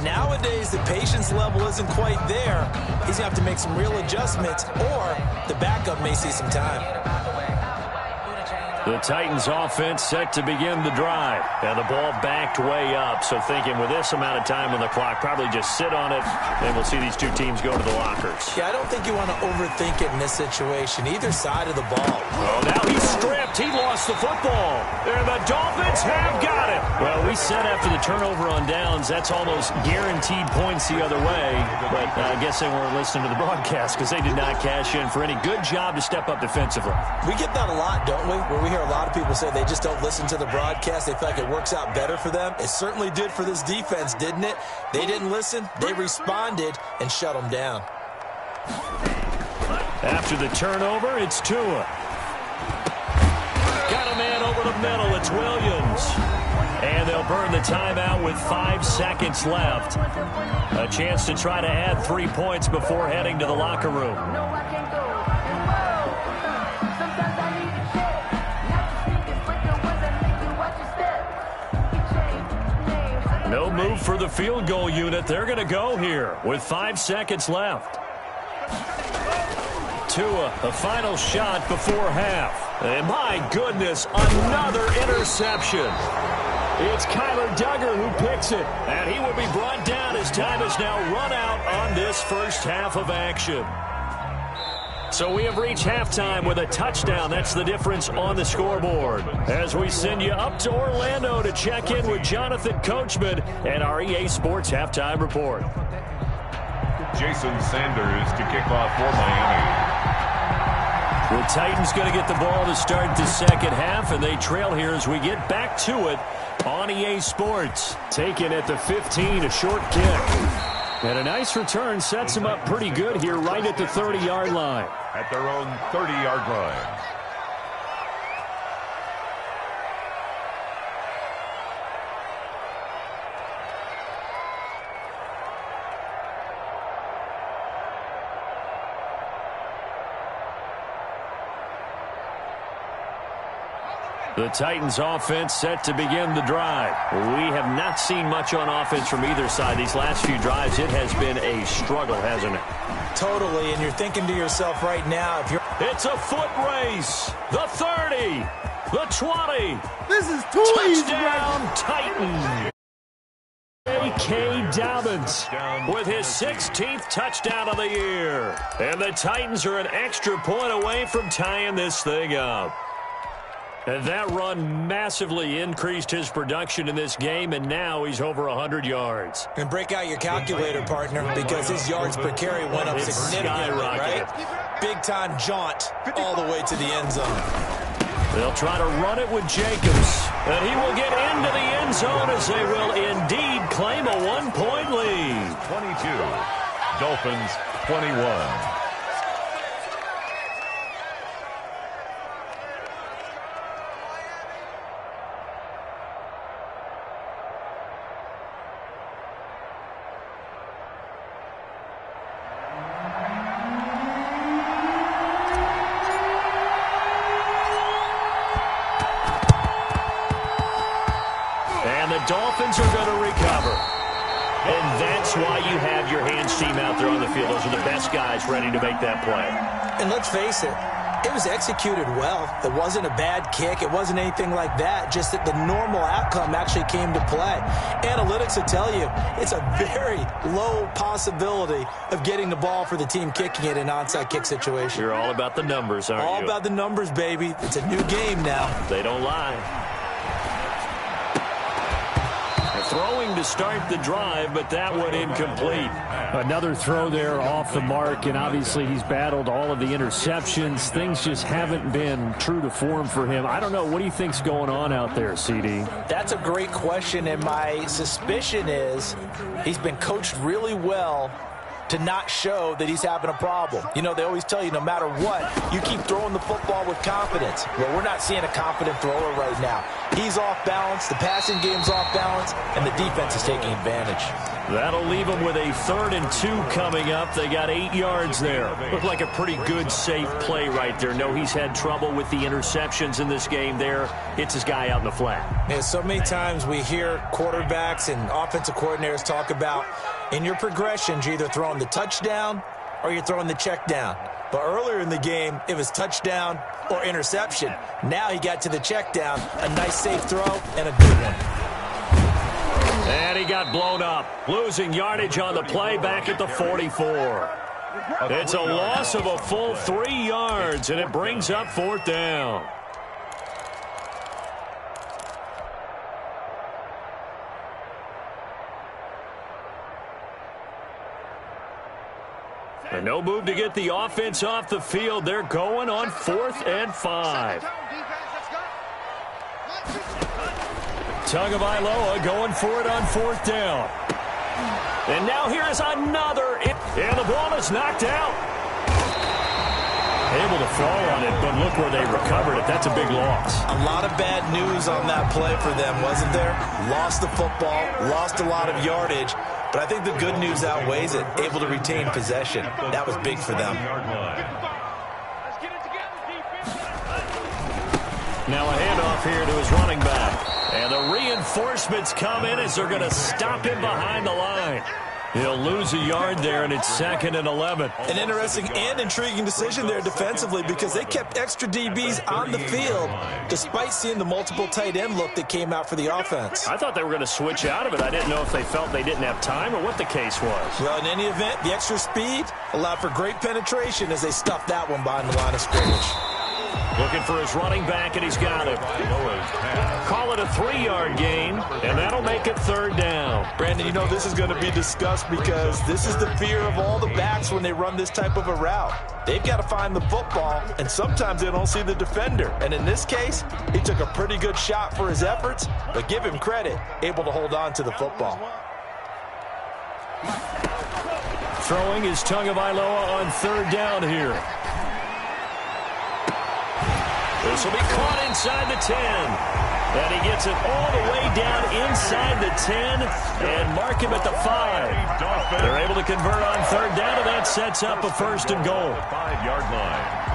nowadays the patience level isn't quite there. He's going to have to make some real adjustments, or the backup may see some time. The Titans offense set to begin the drive. And the ball backed way up. So thinking with this amount of time on the clock, probably just sit on it, and we'll see these two teams go to the lockers. Yeah, I don't think you want to overthink it in this situation, either side of the ball. Oh, now he's stripped. He lost the football. And the Dolphins have got it. Well, we said after the turnover on downs, that's almost guaranteed points the other way. But I guess they weren't listening to the broadcast because they did not cash in for any good job to step up defensively. We get that a lot, don't we? Where we hear a lot of people say they just don't listen to the broadcast. They feel like it works out better for them. It certainly did for this defense, didn't it? They didn't listen. They responded and shut them down. After the turnover, it's Tua. Got a man over the middle. It's Williams. And they'll burn the timeout with 5 seconds left. A chance to try to add 3 points before heading to the locker room. No move for the field goal unit. They're going to go here with 5 seconds left. Tua, a final shot before half. And my goodness, another interception. It's Kyler Duggar who picks it. And he will be brought down as time has now run out on this first half of action. So we have reached halftime with a touchdown. That's the difference on the scoreboard. As we send you up to Orlando to check in with Jonathan Coachman and our EA Sports Halftime Report. Jason Sanders to kick off for Miami. The Titans going to get the ball to start the second half, and they trail here as we get back to it on EA Sports. Taken at the 15, a short kick. And a nice return sets him up pretty good here right at the 30-yard line. At their own 30-yard line. The Titans offense set to begin the drive. We have not seen much on offense from either side these last few drives. It has been a struggle, hasn't it? Totally, and you're thinking to yourself right now, if you're... It's a foot race. The 30. The 20. This is too easy. Touchdown, Titans. A.K. Dobbins with his 16th touchdown of the year. And the Titans are an extra point away from tying this thing up. And that run massively increased his production in this game, and now he's over 100 yards. And break out your calculator, partner, because his yards per carry went up significantly, right? Big-time jaunt all the way to the end zone. They'll try to run it with Jacobs, and he will get into the end zone as they will indeed claim a one-point lead. 22, Dolphins 21. Dolphins are going to recover. And that's why you have your hands team out there on the field. Those are the best guys ready to make that play. And let's face it, it was executed well. It wasn't a bad kick. It wasn't anything like that. Just that the normal outcome actually came to play. Analytics will tell you it's a very low possibility of getting the ball for the team kicking it in an onside kick situation. You're all about the numbers, aren't you? All about the numbers, baby. It's a new game now. They don't lie. Throwing to start the drive, but that one incomplete. Another throw there off the mark, and obviously he's battled all of the interceptions. Things just haven't been true to form for him. I don't know. What do you think's going on out there, CD? That's a great question, and my suspicion is he's been coached really well to not show that he's having a problem. You know, they always tell you no matter what, you keep throwing the football with confidence. Well, we're not seeing a confident thrower right now. He's off balance, the passing game's off balance, and the defense is taking advantage. That'll leave them with a 3rd and 2 coming up. They got 8 yards there. Looked like a pretty good, safe play right there. No, he's had trouble with the interceptions in this game there. Hits his guy out in the flat. Yeah, so many times we hear quarterbacks and offensive coordinators talk about in your progressions, you're either throwing the touchdown or you're throwing the check down. But earlier in the game, it was touchdown or interception. Now he got to the check down, a nice safe throw, and a good one. And he got blown up, losing yardage on the play back at the 44. It's a loss of a full 3 yards, and it brings up 4th down. And no move to get the offense off the field. They're going on 4th and 5. Tagovailoa going for it on 4th down. And now here is another. And the ball is knocked out. Able to fall on it, but look where they recovered it. That's a big loss. A lot of bad news on that play for them, wasn't there? Lost the football, lost a lot of yardage, but I think the good news outweighs it. Able to retain possession. That was big for them. Now a handoff here to his running back. And the reinforcements come in as they're going to stop him behind the line. He'll lose a yard there, and it's 2nd and 11. An interesting and intriguing decision there defensively because they kept extra DBs on the field despite seeing the multiple tight end look that came out for the offense. I thought they were going to switch out of it. I didn't know if they felt they didn't have time or what the case was. Well, in any event, the extra speed allowed for great penetration as they stuffed that one behind the line of scrimmage. Looking for his running back, and he's got it. Call it a 3-yard gain, and that'll make it 3rd down. Brandon, you know this is going to be discussed because this is the fear of all the backs when they run this type of a route. They've got to find the football, and sometimes they don't see the defender. And in this case, he took a pretty good shot for his efforts, but give him credit, able to hold on to the football. Throwing is Tagovailoa on 3rd down here. This will be caught inside the 10. And he gets it all the way down inside the 10 and mark him at the 5. They're able to convert on 3rd down, and that sets up a 1st and goal. 5-yard line.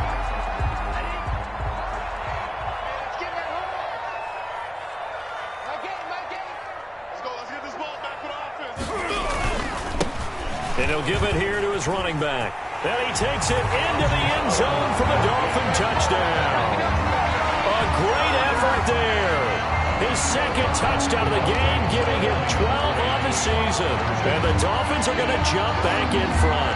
And he'll give it here to his running back. And he takes it into the end zone for the Dolphin touchdown. A great effort there. His 2nd touchdown of the game, giving him 12 on the season. And the Dolphins are going to jump back in front.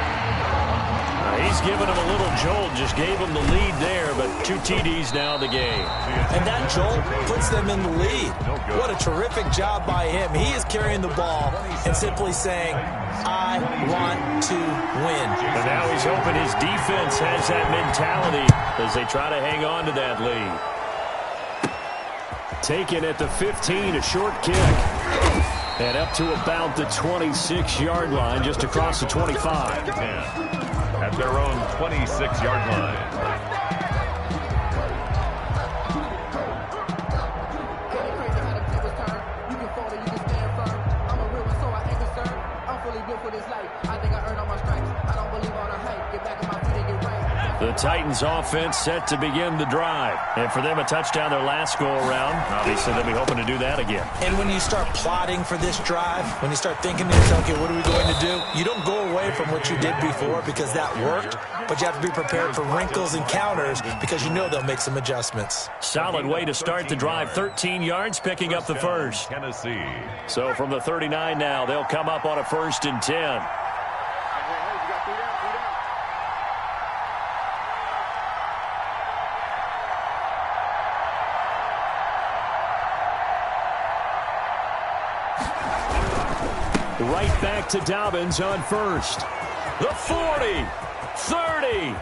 He's given him a little jolt, just gave him the lead there, but 2 TDs now in the game. And that jolt puts them in the lead. What a terrific job by him. He is carrying the ball and simply saying, I want to win. And now he's hoping his defense has that mentality as they try to hang on to that lead. Taken at the 15, a short kick. And up to about the 26-yard line, just across the 25. At their own 26-yard line. The Titans offense set to begin the drive. And for them, a touchdown their last go-around. Obviously, they'll be hoping to do that again. And when you start plotting for this drive, when you start thinking to yourself, okay, what are we going to do? You don't go away from what you did before because that worked, but you have to be prepared for wrinkles and counters because you know they'll make some adjustments. Solid way to start the drive. 13 yards, picking up the 1st. Tennessee. So from the 39 now, they'll come up on a 1st and 10. Right back to Dobbins on 1st. The 40, 30,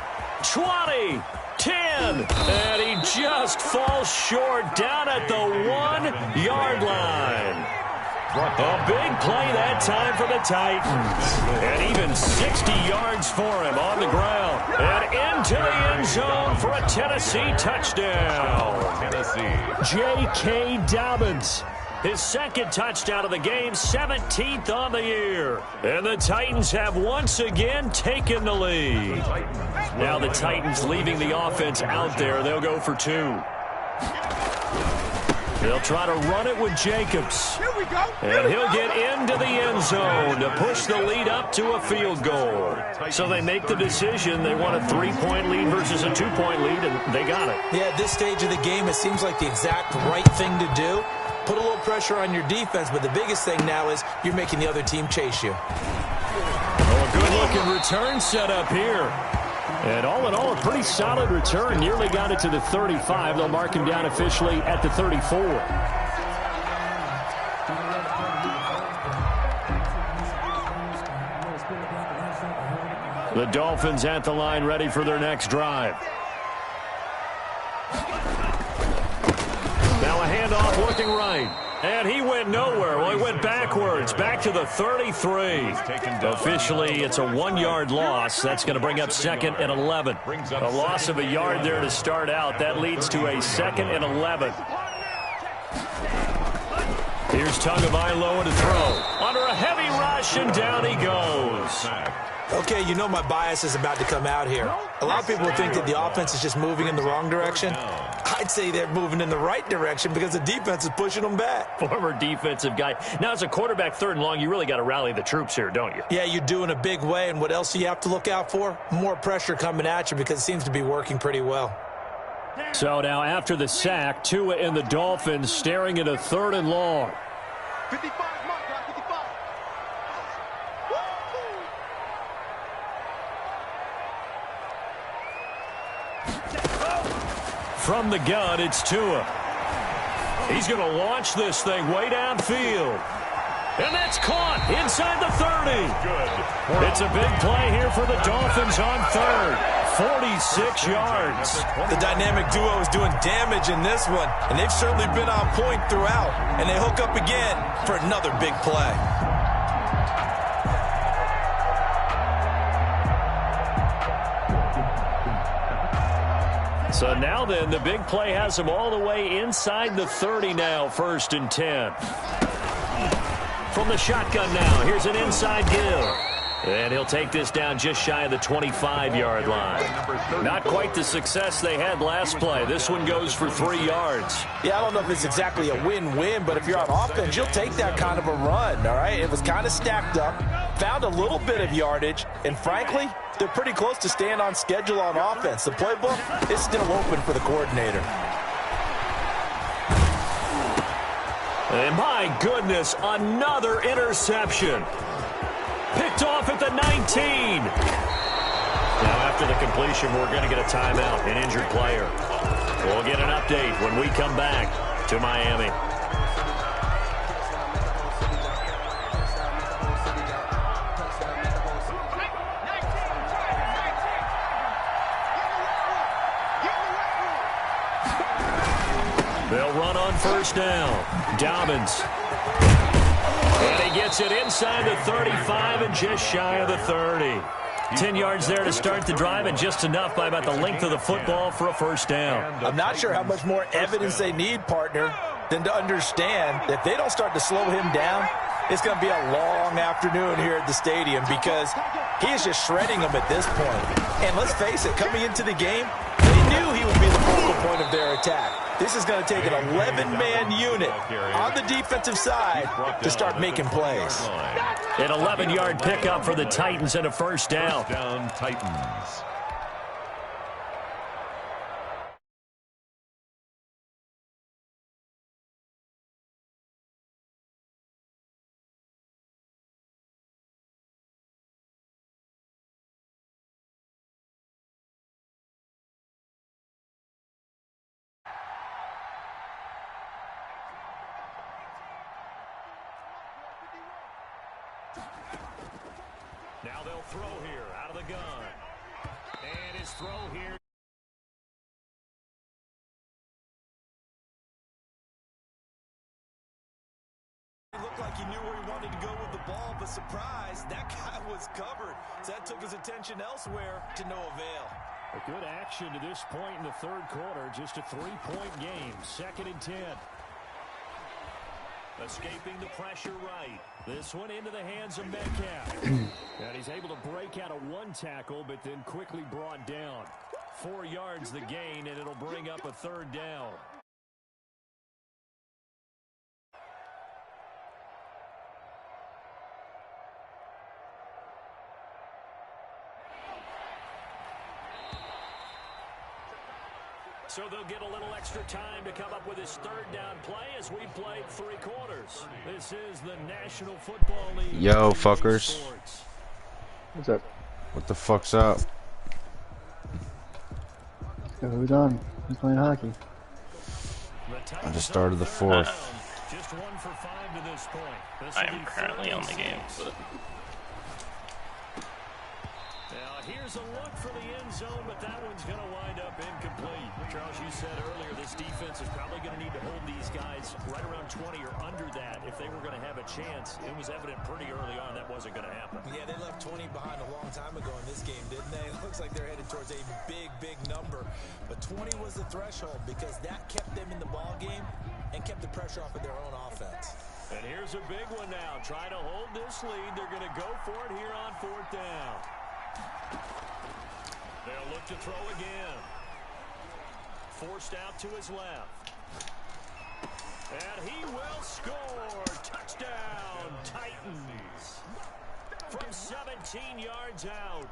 20, 10. And he just falls short down at the 1-yard line. A big play that time for the Titans. And even 60 yards for him on the ground. And into the end zone for a Tennessee touchdown. Tennessee. J.K. Dobbins His second touchdown of the game, 17th on the year. And the Titans have once again taken the lead. Now the Titans leaving the offense out there. They'll go for 2. They'll try to run it with Jacobs. Here we go. And he'll get into the end zone to push the lead up to a field goal. So they make the decision. They want a 3-point lead versus a 2-point lead, and they got it. Yeah, at this stage of the game, it seems like the exact right thing to do. Put a little pressure on your defense, but the biggest thing now is you're making the other team chase you. Oh, a good-looking return set up here. And all in all, a pretty solid return. Nearly got it to the 35. They'll mark him down officially at the 34. The Dolphins at the line, ready for their next drive. Now a handoff working right. And he went nowhere. Well, he went backwards, back to the 33. Officially, it's a 1-yard loss. That's going to bring up 2nd and 11. A loss of a yard there to start out. That leads to a 2nd and 11. Here's Tagovailoa to throw. Under a heavy rush, and down he goes. Okay, you know my bias is about to come out here. A lot of people think that the offense is just moving in the wrong direction. I'd say they're moving in the right direction because the defense is pushing them back. Former defensive guy. Now, as a quarterback, 3rd and long, you really got to rally the troops here, don't you? Yeah, you do in a big way, and what else do you have to look out for? More pressure coming at you because it seems to be working pretty well. So now after the sack, Tua and the Dolphins staring at a 3rd and long. 55, mark, 55. From the gun, it's Tua. He's going to launch this thing way downfield. And that's caught inside the 30. Good. It's a big play here for the Dolphins on 3rd. 46 yards. The dynamic duo is doing damage in this one, and they've certainly been on point throughout. And they hook up again for another big play. So now then, the big play has them all the way inside the 30 now, 1st and 10. From the shotgun now, here's an inside give. And he'll take this down just shy of the 25-yard line. Not quite the success they had last play. This one goes for 3 yards. Yeah, I don't know if it's exactly a win-win, but if you're on offense, you'll take that kind of a run, all right? It was kind of stacked up, found a little bit of yardage, and frankly, they're pretty close to staying on schedule on offense. The playbook is still open for the coordinator. And my goodness, another interception. Picked off at the 19. Now after the completion, we're going to get a timeout, an injured player. We'll get an update when we come back to Miami. They'll run on 1st down. Dobbins. And he gets it inside the 35 and just shy of the 30. 10 yards there to start the drive, and just enough by about the length of the football for a 1st down. I'm not sure how much more evidence they need, partner, than to understand that if they don't start to slow him down, it's going to be a long afternoon here at the stadium because he is just shredding them at this point. And let's face it, coming into the game, they knew he would be the focal point of their attack. This is going to take an 11-man unit on the defensive side to start making plays. An 11-yard pickup for the Titans and a 1st down. Down Titans. Now they'll throw here out of the gun. And his throw here. He looked like he knew where he wanted to go with the ball, but surprise, that guy was covered. So that took his attention elsewhere to no avail. A good action to this point in the 3rd quarter. Just a 3-point game. 2nd and 10. Escaping the pressure right. This one into the hands of Metcalf. And he's able to break out of one tackle, but then quickly brought down. 4 yards the gain, and it'll bring up a 3rd down. So they'll get a little extra time to come up with his 3rd down play as we played 3 quarters. This is the National Football League. Yo, fuckers. What's up? What the fuck's up? So who's on? Who's playing hockey? I just started the 4th. Just 1 for 5 to this point. I am currently on the game, but now here's a look for the end zone, but that one's going to wind up incomplete. Charles, you said earlier this defense is probably going to need to hold these guys right around 20 or under that if they were going to have a chance. It was evident pretty early on that wasn't going to happen. Yeah, they left 20 behind a long time ago in this game, didn't they? It looks like they're headed towards a big number. But 20 was the threshold because that kept them in the ball game and kept the pressure off of their own offense. And here's a big one now. Trying to hold this lead. They're going to go for it here on 4th down. They'll look to throw again. Forced out to his left. And he will score. Touchdown, Titans. From 17 yards out.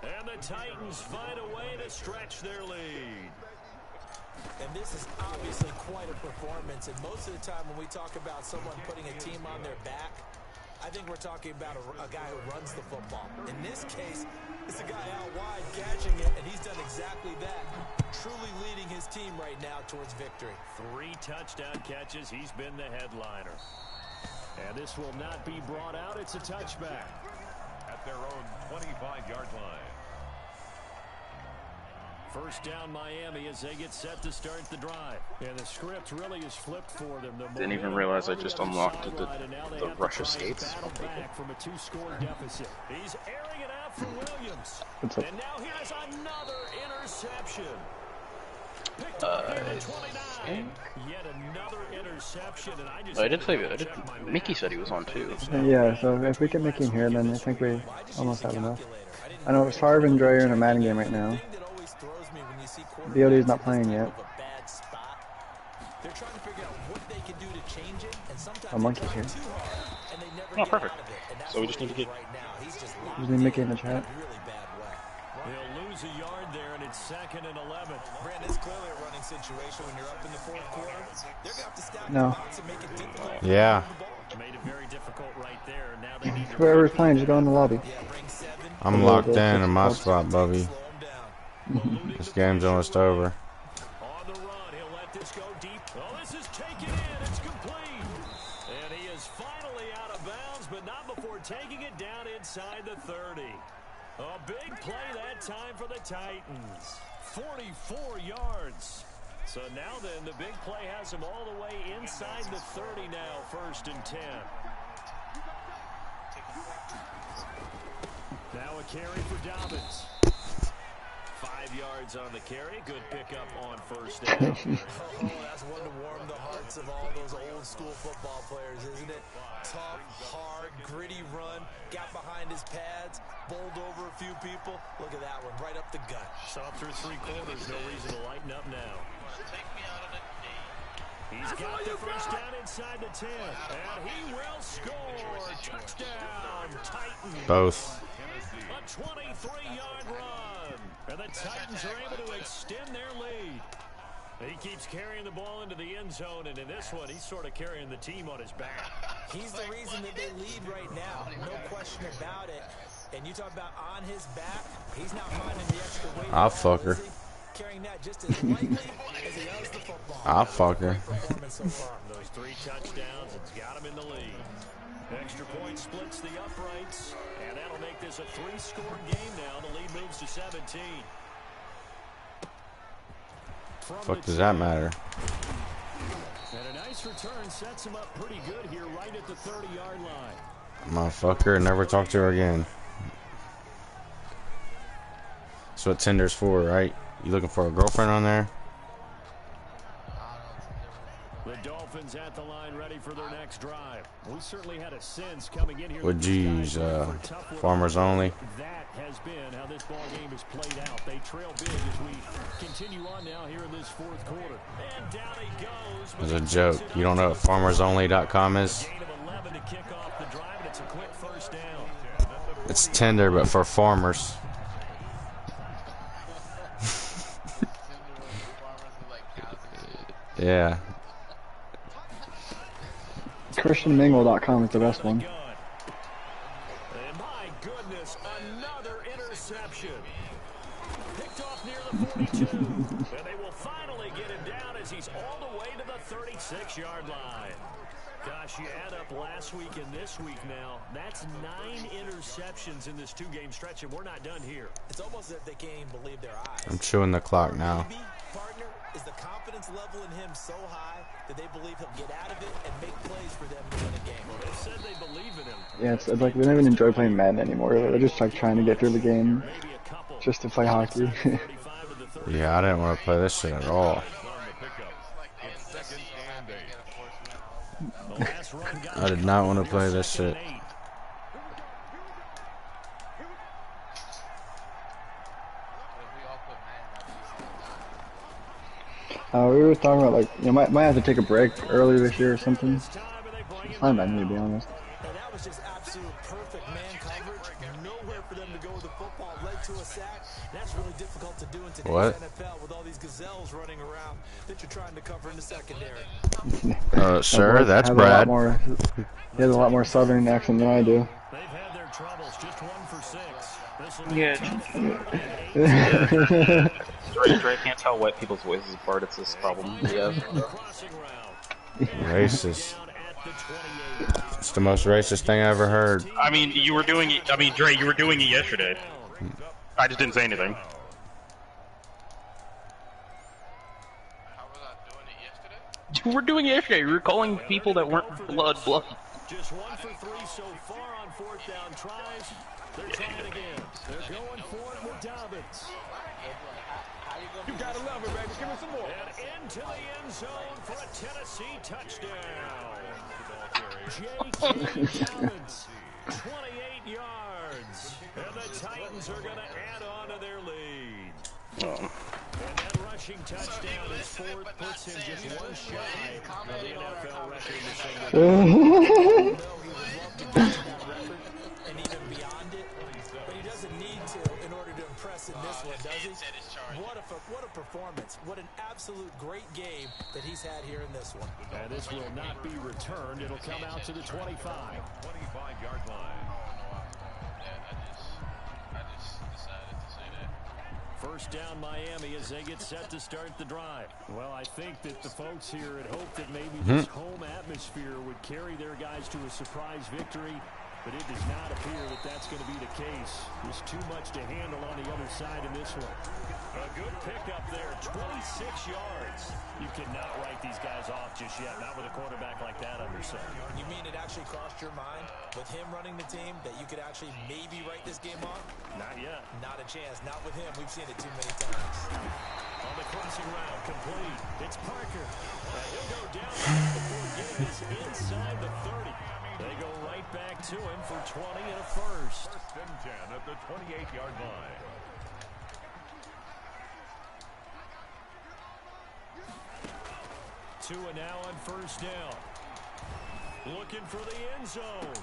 And the Titans find a way to stretch their lead. And this is obviously quite a performance. And most of the time when we talk about someone putting a team on their back, I think we're talking about a guy who runs the football. In this case, it's a guy out wide catching it, and he's done exactly that. Truly leading his team right now towards victory. 3 touchdown catches. He's been the headliner. And this will not be brought out. It's a touchback. At their own 25-yard line. First down Miami as they get set to start the drive. And the script really is flipped for them. didn't even realize I just unlocked the rush escapes. From a 2-score deficit. He's airing it out for Williams. What's up? And now here's another interception. Picked up here at 29. Yet another interception, and I just I did play good. Mickey said he was on too. Yeah, so if we get Mickey in here, then I think we almost have enough. I know it's Favre and Dreyer in a Madden game right now. BOD is not playing yet. Oh, Monkey's here. Oh, perfect. So we just need to get... Just need Mickey in the chat. They'll lose a yard there, and it's 2nd and 11. Brandon, it's clearly a running situation when you're up in the 4th quarter. They're going to have to stack No. the box and make it difficult. Yeah. Made it very difficult right there. Now they need to Whoever's playing, just go in the lobby. I'm locked in my spot, Bubby. This game's almost over. On the run, he'll let this go deep. Oh, this is taken in. It's complete. And he is finally out of bounds, but not before taking it down inside the 30. A big play that time for the Titans. 44 yards. So now then, the big play has him all the way inside the 30 now, 1st and 10. Now a carry for Dobbins. 5 yards on the carry. Good pickup on 1st down. Oh, that's one to warm the hearts of all those old school football players, isn't it? Tough, hard, gritty run. Got behind his pads, bowled over a few people. Look at that one, right up the gut. Saw through 3 quarters. No reason to lighten up now. He's got the first down inside the 10. And he will score. Touchdown, Titans. Both. A 23-yard run. And the Titans are able to extend their lead. He keeps carrying the ball into the end zone, and in this one, he's sort of carrying the team on his back. He's the reason that they lead right now. No question about it. And you talk about on his back, he's not minding the extra weight. I'll fuck her. Carrying that just as lightly as he does the football. I'll fuck her. So far. Those 3 touchdowns, it's got him in the lead. Extra point splits the uprights, and that'll make this a 3-score game now. The lead moves to 17. Fuck does that matter? And a nice return sets him up pretty good here right at the 30-yard line. Motherfucker, never talk to her again. That's what Tinder's for, right? You looking for a girlfriend on there? The Dolphins at the line. line ready for their next drive. We certainly had a sense coming in here. With G's, farmers only. That has been how this ball game is played out. They trail big as we continue on now here in this fourth quarter. And down he goes. It's a joke. You don't know what farmersonly.com is? Gain of 11 to kick off the drive, and it's a quick first down. It's Tinder, but for farmers. Yeah. ChristianMingle.com is the best one. And my goodness, another interception. Picked off near the 42. And they will finally get him down as he's all the way to the 36-yard line. Gosh, you add up last week and this week now. That's 9 interceptions in this two-game stretch, and we're not done here. It's almost as if they can't even believe their eyes. I'm chewing the clock now. Maybe, partner, is the confidence level in him so high that they believe he'll get out of it and make plays for them to win a game? Well, they said they believe in him. Yeah, it's like they don't even enjoy playing Madden anymore. They're just like trying to get through the game just to play hockey. Yeah, I didn't want to play this shit at all. I did not want to play this shit. We were talking about, like, you know, might have to take a break early this year or something. Fine by me, to be honest. And that was just absolute perfect man coverage. Nowhere for them to go with the football. Led to a sack. That's really difficult to do in today's NFL with all these gazelles running around that you're trying to cover in the secondary. Sure, that's Brad. He has a lot more southern accent than I do. They've had their troubles, just 1 for 6. Yeah. Dre can't tell white people's voices apart. It's this problem we have. Racist. It's the most racist thing I ever heard. I mean, you were doing it. I mean, Dre, you were doing it yesterday. I just didn't say anything. How was I doing it yesterday? You were doing it yesterday. You were calling people that weren't blood. Just 1 for 3 so far on 4th down tries. They're trying again. They're going for it with Dobbins. You gotta love it, baby. Give me some more. And into the end zone for a Tennessee touchdown. J.K. Dobbins, 28 yards. And the Titans are going to add on to their lead. And that rushing touchdown is 4th, puts him just 1 shy of the NFL record in the single. And even beyond it, but he doesn't need to in order to impress in this one, does he? What a performance. What an absolute great game that he's had here in this one. And this will not be returned. It'll come out to the 25. 25-yard line. I just decided to say that. First down Miami as they get set to start the drive. Well, I think that the folks here had hoped that maybe this home atmosphere would carry their guys to a surprise victory. But it does not appear that that's going to be the case. There's too much to handle on the other side in this one. A good pickup there, 26 yards. You cannot write these guys off just yet, not with a quarterback like that under center. You mean it actually crossed your mind with him running the team that you could actually maybe write this game off? Not yet. Not a chance. Not with him. We've seen it too many times. On the crossing route, complete. It's Parker. He'll go down before getting this inside the 30. They go right back to him for 20 and a first. 1st and 10 at the 28-yard line. Tua now on 1st down. Looking for the end zone.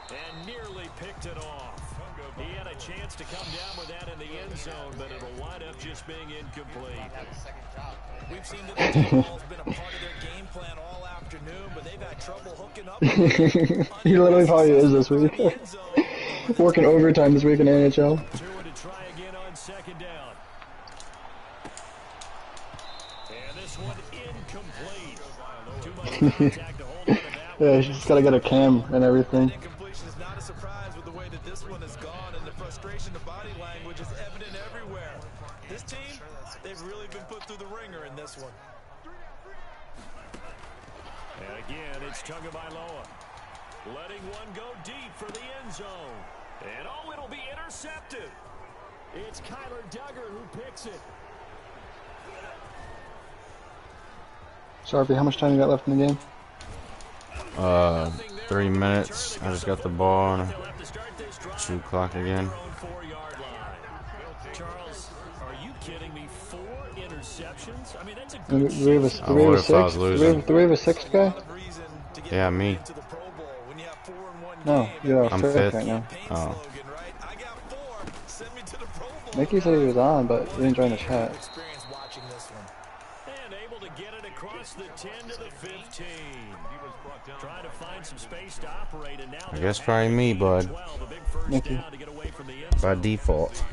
And nearly picked it off. He had a chance to come down with that in the end zone, but it'll wind up just being incomplete. We've seen that the ball's been a part of their game plan all afternoon, but they've had trouble hooking up. He literally probably is this week. Working overtime this week in NHL. Tua to try again on 2nd down. And this one incomplete. Too much contact to hold on to that one. Yeah, he's just gotta get a cam and everything. Incompletion is not a surprise with the way that this one has gone, and the frustration, the body language is evident everywhere. This team, they've really been put through the ringer in this one. And again, it's Tagovailoa. Letting one go deep for the end zone. And oh, it'll be intercepted. It's Kyler Duggar who picks it. Sharpie, how much time you got left in the game? 3 minutes. I just got the ball on 2 o'clock again. Charles, are you kidding me? 4 interceptions? I mean, that's a Do good we have a, I do we have would a if I was six? losing. Do we have a sixth guy? Yeah, me. No, you're I'm fifth 5th. right now. Oh. Mickey said he was on, but he didn't join the chat. And able to get it across the 10 to the 15. Trying to find some space to operate, and now I guess probably me, bud. Mickey. By default.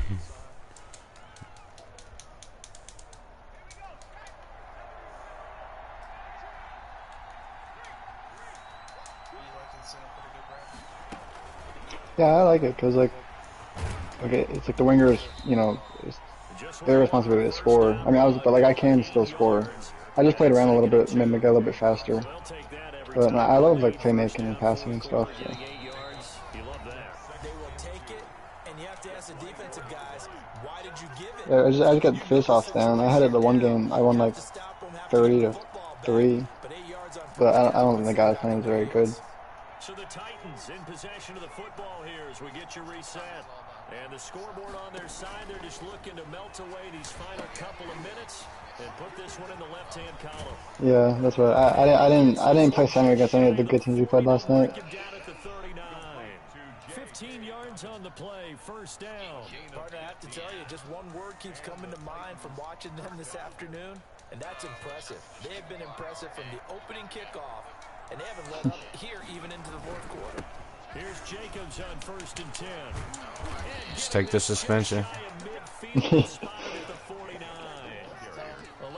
Yeah, I like it because like, okay, it's like the wingers, you know, it's their responsibility to score. I mean, but like I can still score. I just played around a little bit, made my guy a little bit faster. But I love like playmaking and passing and stuff. So. Yeah, I just got face-offs down. I had it the one game. I won like 30-3, but I don't think the guy's playing is very good. So the Titans in possession of the football here as we get you reset. And the scoreboard on their side, they're just looking to melt away these final couple of minutes and put this one in the left-hand column. Yeah, that's right. I didn't play center against any of the good teams we played last night. 15 yards on the play, first down. Partner, I have to tell you, just one word keeps coming to mind from watching them this afternoon, and that's impressive. They have been impressive from the opening kickoff, and they haven't let up here even into the fourth quarter. Here's Jacobs on 1st and 10. Just take the suspension.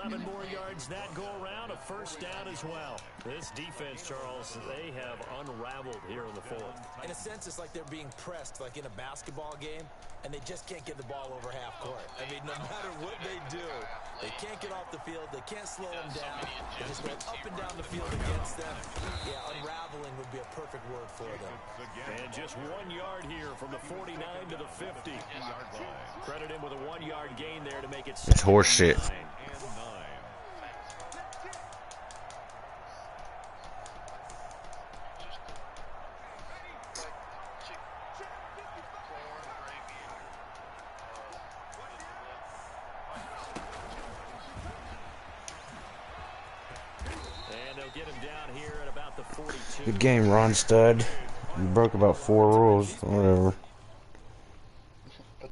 11 more yards that go around, a first down as well. This defense, Charles, they have unraveled here in the fourth. In a sense, it's like they're being pressed like in a basketball game, and they just can't get the ball over half court. I mean, no matter what they do, they can't get off the field, they can't slow them down. They just go up and down the field against them. Yeah, unraveling would be a perfect word for them. And just 1 yard here from the 49 to the 50. Credit him with a 1 yard gain there to make it 7 It's horse shit. Good game, Ron Stud. You broke about 4 rules, whatever.